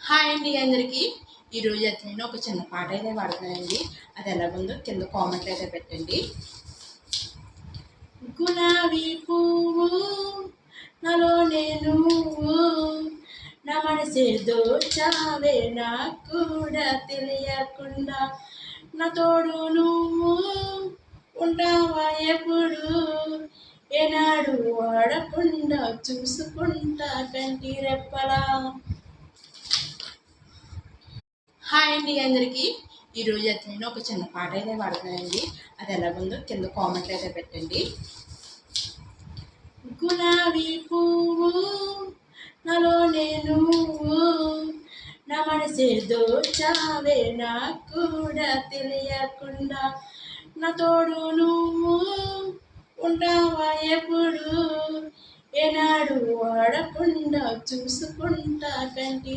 Hi అండి అందరికీ. ఈరోజు అయితే నేను ఒక చిన్న పాట అయితే పాడుతున్నానండి. అది ఎలాగుందో కింద కామెంట్ అయితే పెట్టండి. గులాబీ పువ్వు నాలో నేను నా మనసే దోచావే నాకు కూడా తెలియకుండా నా తోడు నువ్వు ఉంటావా ఎప్పుడు ఏనాడు వాడకుండా చూసుకుంటా కంటి రెప్పలా. హాయ్ అండి అందరికీ. ఈరోజు అయితే నేను ఒక చిన్న పాట అయితే పాడుతున్నానండి. అది ఎలాగుందో కింద కామెంట్ అయితే పెట్టండి. గులాబీ పువ్వు నాలో నేను నా మనసే దోచావే నాకు కూడా తెలియకుండా నా తోడు నువ్వు ఉంటావా ఎప్పుడు ఏనాడు వాడకుండా చూసుకుంటా కంటి